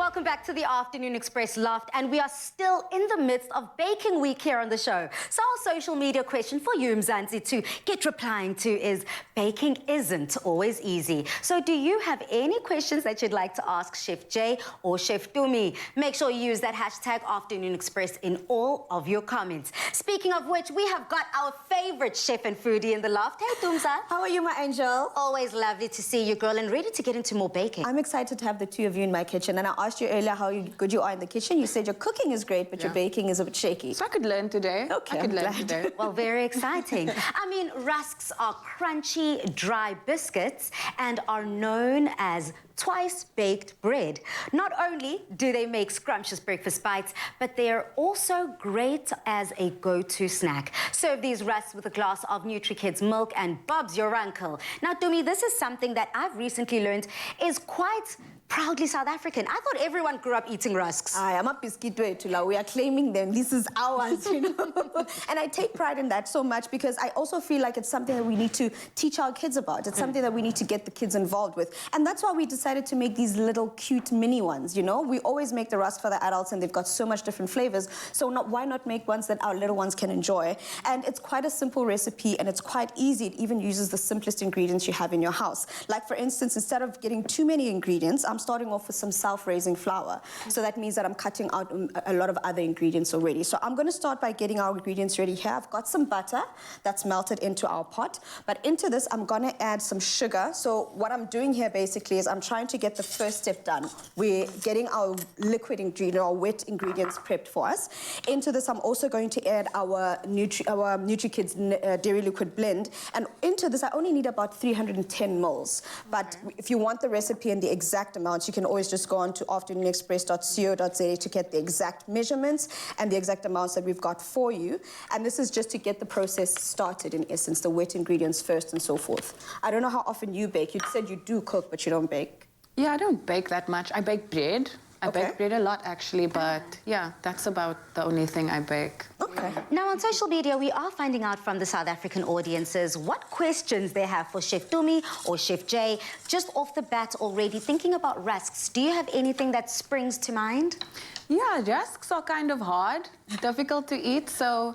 Welcome back to the Afternoon Express Loft, and we are still in the midst of baking week here on the show. So our social media question for you, Mzansi, to get replying to is, baking isn't always easy. So do you have any questions that you'd like to ask Chef Jay or Chef Tumi? Make sure you use that hashtag Afternoon Express in all of your comments. Speaking of which, we have got our favorite chef and foodie in the loft. Hey, Tumsa. How are you, my angel? Always lovely to see you, girl, and ready to get into more baking. I'm excited to have the two of you in my kitchen, and I asked you earlier how good you are in the kitchen. You said your cooking is great, but your baking is a bit shaky. So I could learn today. Okay, I could learn today. Well, very exciting. I mean, rusks are crunchy, dry biscuits and are known as twice-baked bread. Not only do they make scrumptious breakfast bites, but they are also great as a go-to snack. Serve these rusks with a glass of NUTRIKIDS milk and Bob's your uncle. Now, Tumi, this is something that I've recently learned is quite proudly South African. I thought everyone grew up eating rusks. I'm a biscuit tula. We are claiming them. This is ours, you know. And I take pride in that so much because I also feel like it's something that we need to teach our kids about. It's something that we need to get the kids involved with. And that's why we decided to make these little cute mini ones, you know. We always make the rusk for the adults and they've got so much different flavors. So why not make ones that our little ones can enjoy? And it's quite a simple recipe and it's quite easy. It even uses the simplest ingredients you have in your house. Like for instance, instead of getting too many ingredients, I'm starting off with some self-raising flour. So that means that I'm cutting out a lot of other ingredients already. So I'm going to start by getting our ingredients ready here. I've got some butter that's melted into our pot. But into this, I'm going to add some sugar. So what I'm doing here basically is I'm trying to get the first step done. We're getting our liquid ingredient, our wet ingredients prepped for us. Into this, I'm also going to add our NutriKids dairy liquid blend. And into this, I only need about 310 mils. But if you want the recipe and the exact amounts, you can always just go on to afternoonexpress.co.za to get the exact measurements and the exact amounts that we've got for you. And this is just to get the process started, in essence, the wet ingredients first and so forth. I don't know how often you bake. You said you do cook, but you don't bake. Yeah, I don't bake that much. I bake bread. I bake bread a lot, actually, but yeah, that's about the only thing I bake. Okay. Now, on social media, we are finding out from the South African audiences what questions they have for Chef Tumi or Chef Jay. Just off the bat already, thinking about rusks, do you have anything that springs to mind? Yeah, rusks are kind of hard, difficult to eat, so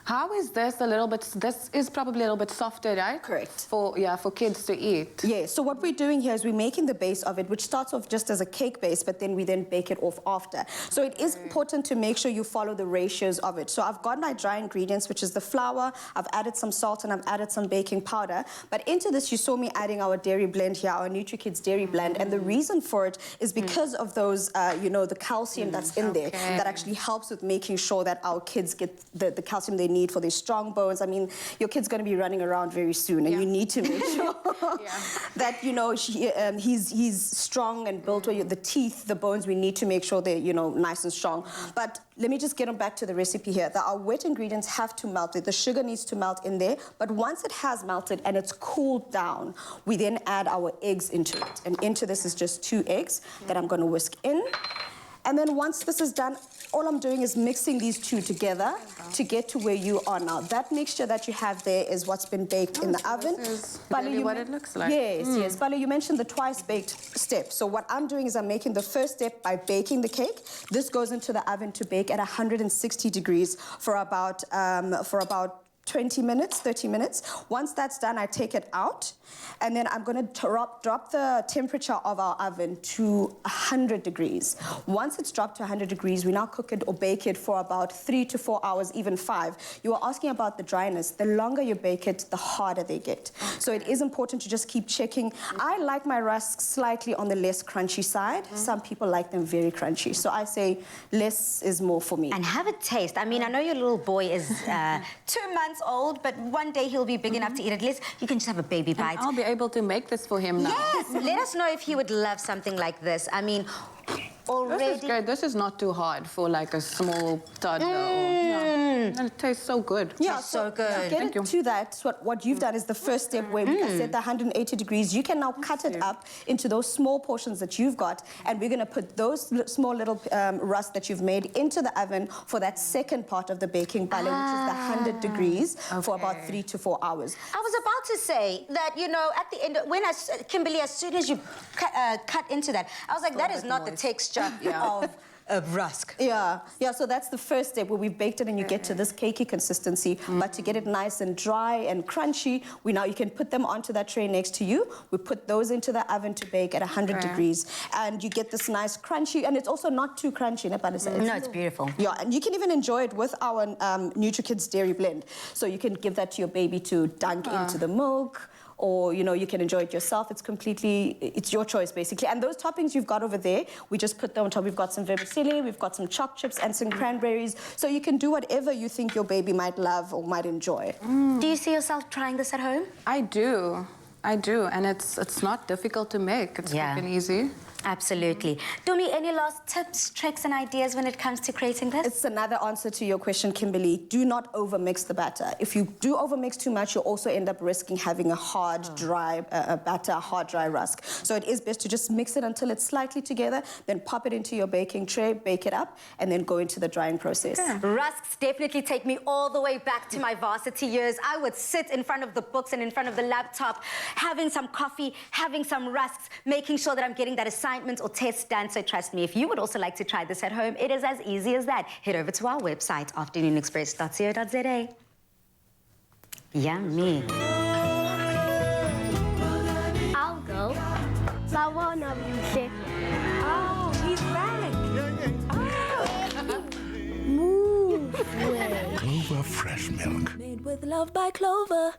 how is this a little bit, this is probably a little bit softer, right? Correct. For kids to eat. Yeah, so what we're doing here is we're making the base of it, which starts off just as a cake base, but then we bake it off after. So it is important to make sure you follow the ratios of it. So I've got my dry ingredients, which is the flour, I've added some salt, and I've added some baking powder. But into this, you saw me adding our dairy blend here, our NutriKids dairy blend, and the reason for it is because of those, you know, the calcium that's in there that actually helps with making sure that our kids get the calcium they need for their strong bones. I mean, your kid's going to be running around very soon, and you need to make sure that, you know, he's strong and built with the teeth, the bones. We need to make sure they're, you know, nice and strong. But let me just get back to the recipe here. Our wet ingredients have to melt. The sugar needs to melt in there. But once it has melted and it's cooled down, we then add our eggs into it. And into this is just 2 eggs that I'm going to whisk in. And then once this is done, all I'm doing is mixing these two together to get to where you are now. That mixture that you have there is what's been baked in the oven. This is really what it looks like. Yes, yes. Bala, you mentioned the twice-baked step. So what I'm doing is I'm making the first step by baking the cake. This goes into the oven to bake at 160 degrees for about 20 minutes, 30 minutes. Once that's done, I take it out, and then I'm going to drop the temperature of our oven to 100 degrees. Once it's dropped to 100 degrees, we now cook it or bake it for about 3 to 4 hours, even 5. You were asking about the dryness. The longer you bake it, the harder they get. So it is important to just keep checking. I like my rusks slightly on the less crunchy side. Some people like them very crunchy. So I say less is more for me. And have a taste. I mean, I know your little boy is 2 months old, but one day he'll be big enough to eat it. Least you can just have a baby bite. And I'll be able to make this for him now. Yes, let us know if he would love something like this. I mean, already... This is good. This is not too hard for like a small toddler. And it tastes so good. Yeah, so good. To get into that, what you've done is the first step where we can set the 180 degrees. You can now cut it up into those small portions that you've got, and we're going to put those small little rusks that you've made into the oven for that second part of the baking bale, which is the 100 degrees for about 3 to 4 hours. I was about to say that, you know, at the end, Kimberly, as soon as you cut into that, I was like, that is not the texture of rusk. Yeah, so that's the first step where we've baked it and you get to this cakey consistency. But to get it nice and dry and crunchy, you can put them onto that tray next to you. We put those into the oven to bake at 100 degrees. And you get this nice crunchy, and it's also not too crunchy. No, it's beautiful. Yeah, and you can even enjoy it with our NutriKids dairy blend. So you can give that to your baby to dunk into the milk, or, you know, you can enjoy it yourself. It's your choice, basically. And those toppings you've got over there, we just put them on top. We've got some vermicelli, we've got some chopped chips and some cranberries. So you can do whatever you think your baby might love or might enjoy. Do you see yourself trying this at home? I do, and it's not difficult to make. It's quick and easy. Absolutely. Dumi, any last tips, tricks, and ideas when it comes to creating this? It's another answer to your question, Kimberly. Do not overmix the batter. If you do overmix too much, you'll also end up risking having a hard, dry batter, a hard, dry rusk. So it is best to just mix it until it's slightly together, then pop it into your baking tray, bake it up, and then go into the drying process. Rusks definitely take me all the way back to my varsity years. I would sit in front of the books and in front of the laptop, having some coffee, having some rusks, making sure that I'm getting that assignment or test done. So trust me, if you would also like to try this at home, it is as easy as that. Head over to our website, afternoonexpress.co.za. Yummy. I'll go. But one of you say, oh, he's back. Oh. Move way. Clover fresh milk. Made with love by Clover.